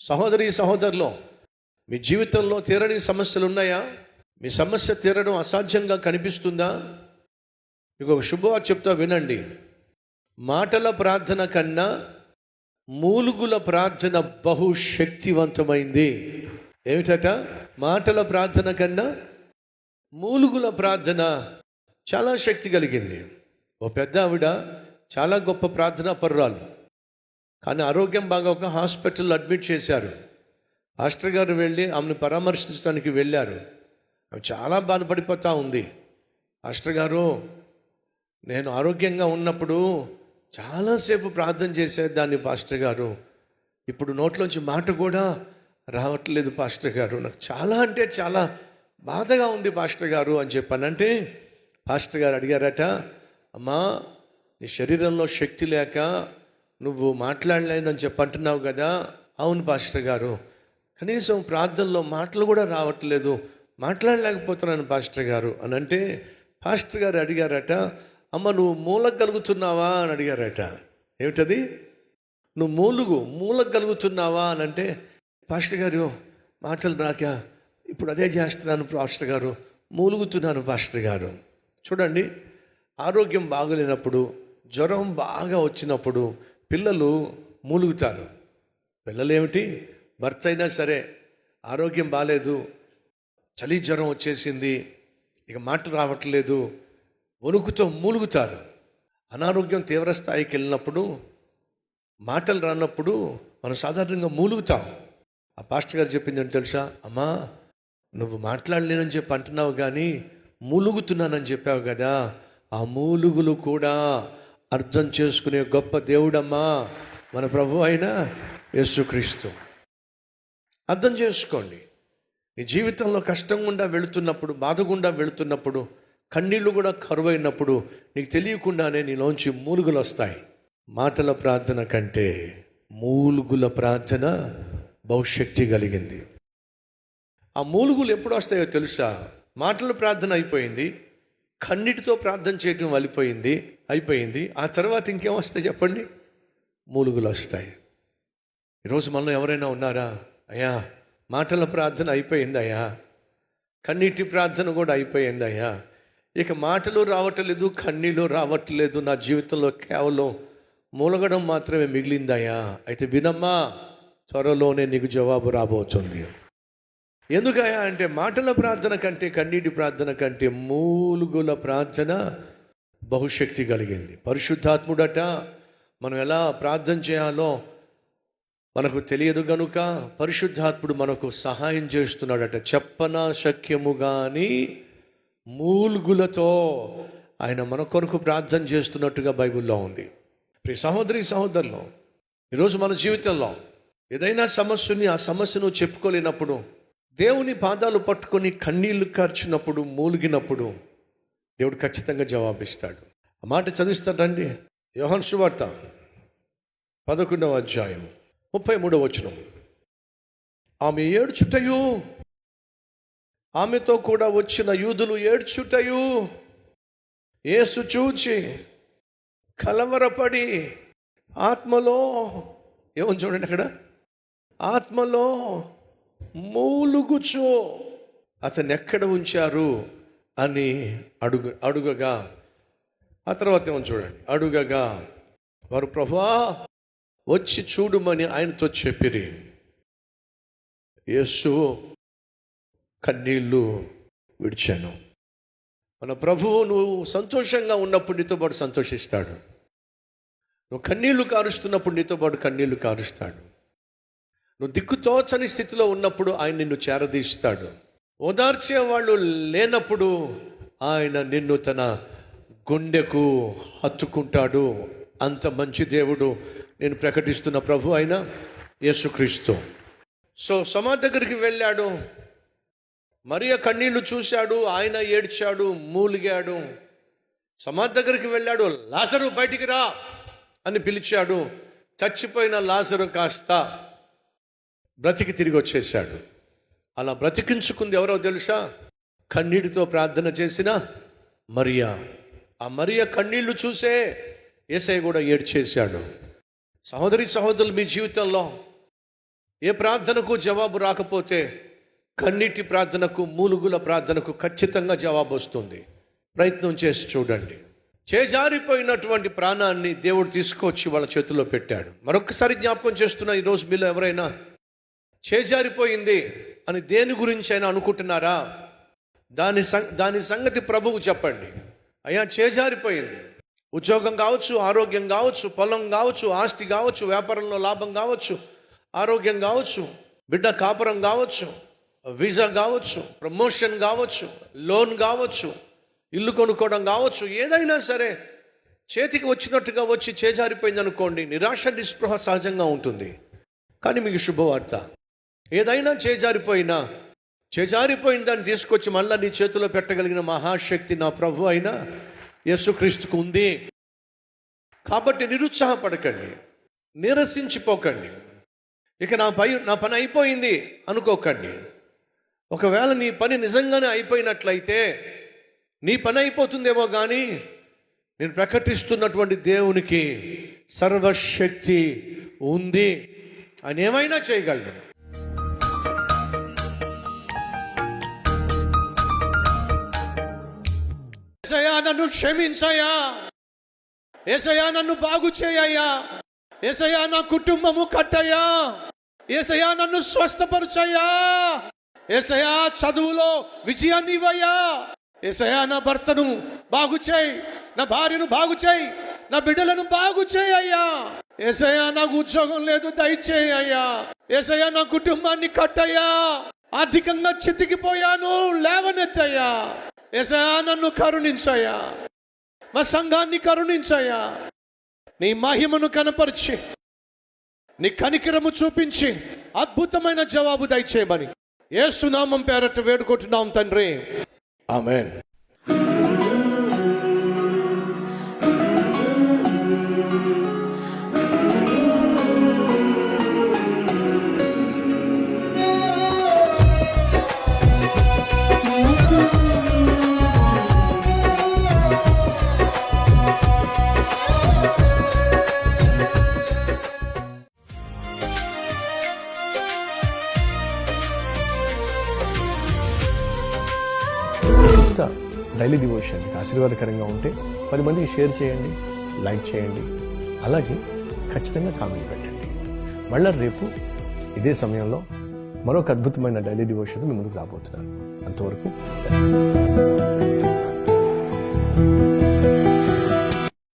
సహోదరి సహోదరులు, మీ జీవితంలో తీరని సమస్యలు ఉన్నాయా? మీ సమస్య తీరడం అసాధ్యంగా కనిపిస్తుందా? మీకు ఒక శుభవార్త చెప్తా, వినండి. మాటల ప్రార్థన కన్నా మూలుగుల ప్రార్థన బహుశక్తివంతమైంది. ఏమిటట? మాటల ప్రార్థన కన్నా మూలుగుల ప్రార్థన చాలా శక్తి కలిగింది. ఓ పెద్ద ఆవిడ చాలా గొప్ప ప్రార్థనా పరురాలు, కానీ ఆరోగ్యం బాగోక హాస్పిటల్లో అడ్మిట్ చేశారు. పాస్టర్ గారు వెళ్ళి ఆమెను పరామర్శించడానికి వెళ్ళారు. ఆమె చాలా బాధపడిపోతూ ఉంది. పాస్టర్ గారు, నేను ఆరోగ్యంగా ఉన్నప్పుడు చాలాసేపు ప్రార్థన చేసేదాన్ని పాస్టర్ గారు, ఇప్పుడు నోట్లోంచి మాట కూడా రావట్లేదు పాస్టర్ గారు, నాకు చాలా అంటే చాలా బాధగా ఉంది పాస్టర్ గారు అని చెప్పానంటే, పాస్టర్ గారు అడిగారట, అమ్మా, నీ శరీరంలో శక్తి లేక నువ్వు మాట్లాడలేదని చెప్పంటున్నావు కదా. అవును పాస్టర్ గారు, కనీసం ప్రార్థనలో మాటలు కూడా రావట్లేదు, మాట్లాడలేకపోతున్నాను పాస్టర్ గారు అని అంటే, పాస్టర్ గారు అడిగారట, అమ్మ, నువ్వు మూలగలుగుతున్నావా అని అడిగారట. ఏమిటది? నువ్వు మూలగలుగుతున్నావా అని అంటే, పాస్టర్ గారు, మాటలు రాక ఇప్పుడు అదే చేస్తున్నాను పాస్టర్ గారు, మూలుగుతున్నాను పాస్టర్ గారు. చూడండి, ఆరోగ్యం బాగలేనప్పుడు, జ్వరం బాగా వచ్చినప్పుడు పిల్లలు మూలుగుతారు. పిల్లలు ఏమిటి, భర్త అయినా సరే ఆరోగ్యం బాగాలేదు, చలి జ్వరం వచ్చేసింది, ఇక మాట రావట్లేదు, వణుకుతో మూలుగుతారు. అనారోగ్యం తీవ్ర స్థాయికి వెళ్ళినప్పుడు, మాటలు రానప్పుడు మనం సాధారణంగా మూలుగుతాం. ఆ పాస్టర్ గారు చెప్పింది ఏంటి తెలుసా? అమ్మా, నువ్వు మాట్లాడలేనని చెప్పి అంటున్నావు, కానీ మూలుగుతున్నానని చెప్పావు కదా, ఆ మూలుగులు కూడా అర్థం చేసుకునే గొప్ప దేవుడమ్మా మన ప్రభు అయిన యేసుక్రీస్తు. అర్థం చేసుకోండి. నీ జీవితంలో కష్టం గుండా వెళుతున్నప్పుడు, బాధ గుండా వెళుతున్నప్పుడు, కన్నీళ్ళు కూడా కరువైనప్పుడు నీకు తెలియకుండానే నీలోంచి మూలుగులు వస్తాయి. మాటల ప్రార్థన కంటే మూలుగుల ప్రార్థన బహుశక్తి కలిగింది. ఆ మూలుగులు ఎప్పుడు వస్తాయో తెలుసా? మాటల ప్రార్థన అయిపోయింది, కన్నీటితో ప్రార్థన చేయటం అయిపోయింది. ఆ తర్వాత ఇంకేం వస్తాయి చెప్పండి? మూలుగులు వస్తాయి. ఈరోజు మనలో ఎవరైనా ఉన్నారా? అయ్యా, మాటల ప్రార్థన అయిపోయింది అయ్యా, కన్నీటి ప్రార్థన కూడా అయిపోయింది అయ్యా, ఇక మాటలు రావట్లేదు, కన్నీళ్ళు రావట్లేదు, నా జీవితంలో కేవలం మూలగడం మాత్రమే మిగిలిందయ్యా. అయితే వినమ్మా, త్వరలోనే నీకు జవాబు రాబోతుంది. ఎందుకయ్యా అంటే, మాటల ప్రార్థన కంటే, కన్నీటి ప్రార్థన కంటే మూలుగుల ప్రార్థన బహుశక్తి కలిగింది. పరిశుద్ధాత్ముడట మనం ఎలా ప్రార్థన చేయాలో మనకు తెలియదు గనుక పరిశుద్ధాత్ముడు మనకు సహాయం చేస్తున్నాడట. చెప్పనా శక్యము కానీ మూలుగులతో ఆయన మన కొరకు ప్రార్థన చేస్తున్నట్టుగా బైబిల్లో ఉంది. ప్రియ సహోదరి సహోదరులు, ఈరోజు మన జీవితంలో ఏదైనా సమస్యని, ఆ సమస్యను చెప్పుకోలేనప్పుడు, దేవుని పాదాలు పట్టుకొని కన్నీళ్లు కార్చినప్పుడు, మూలిగినప్పుడు దేవుడు ఖచ్చితంగా జవాబిస్తాడు. ఆ మాట చదివిస్తాడండి. యోహాను సువార్త 11వ అధ్యాయం 33వ వచనం. ఆమె ఏడ్చుటయు, ఆమెతో కూడా వచ్చిన యూదులు ఏడ్చుటయు యేసు చూచి కలవరపడి ఆత్మలో, ఏమని చూడండి అక్కడ, ఆత్మలో మూలుగుచు అతన్ని ఎక్కడ ఉంచారు అని అడుగగా, ఆ తర్వాత ఏమని చూడండి, అడుగగా వారు, ప్రభువా వచ్చి చూడుమని ఆయనతో చెప్పిరి. యేసు కన్నీళ్ళు విడిచాను. మన ప్రభువు నువ్వు సంతోషంగా ఉన్నప్పుడు నీతో పాటు సంతోషిస్తాడు. నువ్వు కన్నీళ్లు కారుస్తున్నప్పుడు నీతో పాటు కన్నీళ్లు కారుస్తాడు. నువ్వు దిక్కుతోచని స్థితిలో ఉన్నప్పుడు ఆయన నిన్ను చేరదీస్తాడు. ఓదార్చే వాళ్ళు లేనప్పుడు ఆయన నిన్ను తన గుండెకు హత్తుకుంటాడు. అంత మంచి దేవుడు నేను ప్రకటిస్తున్న ప్రభు అయిన యేసుక్రీస్తు. సో సమాధి దగ్గరికి వెళ్ళాడు, మరియ కన్నీళ్లు చూశాడు, ఆయన ఏడ్చాడు, మూలిగాడు. సమాధి దగ్గరికి వెళ్ళాడు, లాజరు బయటికి రా అని పిలిచాడు. చచ్చిపోయిన లాజరు కాస్త బ్రతికి తిరిగి వచ్చేసాడు. అలా బ్రతికించుకుంది ఎవరో తెలుసా? కన్నీటితో ప్రార్థన చేసిన మరియా. ఆ మరియ కన్నీళ్లు చూసే యేసయ్య కూడా ఏడ్చేశాడు. సహోదరి సహోదరులు, మీ జీవితంలో ఏ ప్రార్థనకు జవాబు రాకపోతే కన్నీటి ప్రార్థనకు, మూలుగుల ప్రార్థనకు ఖచ్చితంగా జవాబు వస్తుంది. ప్రయత్నం చేసి చూడండి. చేజారిపోయినటువంటి ప్రాణాన్ని దేవుడు తీసుకొచ్చి వాళ్ళ చేతుల్లో పెట్టాడు. మరొకసారి జ్ఞాపకం చేస్తున్నా, ఈరోజు మీలో ఎవరైనా చేజారిపోయింది అని దేని గురించి అయినా అనుకుంటున్నారా? దాని సంగతి ప్రభువు చెప్పండి. అయ్యా, చేజారిపోయింది. ఉద్యోగం కావచ్చు, ఆరోగ్యం కావచ్చు, పొలం కావచ్చు, ఆస్తి కావచ్చు, వ్యాపారంలో లాభం కావచ్చు, ఆరోగ్యం కావచ్చు, బిడ్డ కాపురం కావచ్చు, వీసా కావచ్చు, ప్రమోషన్ కావచ్చు, లోన్ కావచ్చు, ఇల్లు కొనుక్కోవడం కావచ్చు, ఏదైనా సరే చేతికి వచ్చినట్టుగా వచ్చి చేజారిపోయింది అనుకోండి, నిరాశ నిస్పృహ సహజంగా ఉంటుంది. కానీ మీకు శుభవార్త, ఏదైనా చేజారిపోయిన దాన్ని తీసుకొచ్చి మళ్ళీ నీ చేతిలో పెట్టగలిగిన మహాశక్తి నా ప్రభు అయిన యేసుక్రీస్తుకు ఉంది. కాబట్టి నిరుత్సాహపడకండి, నిరసించిపోకండి. ఇక నా పని అయిపోయింది అనుకోకండి. ఒకవేళ నీ పని నిజంగానే అయిపోయినట్లయితే, నీ పని అయిపోతుందేమో కానీ నేను ప్రకటిస్తున్నటువంటి దేవునికి సర్వశక్తి ఉంది. ఆయన ఏమైనా చేయగలడు. యేసయ్యా, నన్ను క్షమించయ్యా. యేసయ్యా, నన్ను బాగు చేయయ్యా. యేసయ్యా, నా కుటుంబము కట్టయ్యా. యేసయ్యా, నన్ను స్వస్థపరచయ్యా. యేసయ్యా, చదువులో విజయాన్ని ఇవ్వయ్యా. యేసయ్యా, నా భర్తను బాగు చేయి, నా భార్యను బాగు చేయి, నా బిడ్డలను బాగు చేయయ్యా. యేసయ్యా, నాకు ఉద్యోగం లేదు, దయచేయ్యా. యేసయ్యా, నా కుటుంబాన్ని కట్టయ్యా. ఆర్థికంగా చితికిపోయాను, లేవనెత్తయ్యా. యేసయ్యా, నన్ను కరుణించయ్యా. మా సంఘాన్ని కరుణించయ్యా. నీ మహిమను కనపరిచి, నీ కనికరము చూపించి అద్భుతమైన జవాబు దయచేయమని యేసు నామం పేరట వేడుకుంటున్నాం తండ్రి, ఆమేన్. డైలీ డివోషన్ ఆశీర్వాదకరంగా ఉంటే 10 మందికి షేర్ చేయండి, లైక్ చేయండి, అలాగే ఖచ్చితంగా కామెంట్ పెట్టండి. మళ్ళీ రేపు ఇదే సమయంలో మరొక అద్భుతమైన డైలీ డివోషన్తో మీ ముందుకు రాబోతున్నాను. అంతవరకు సరే.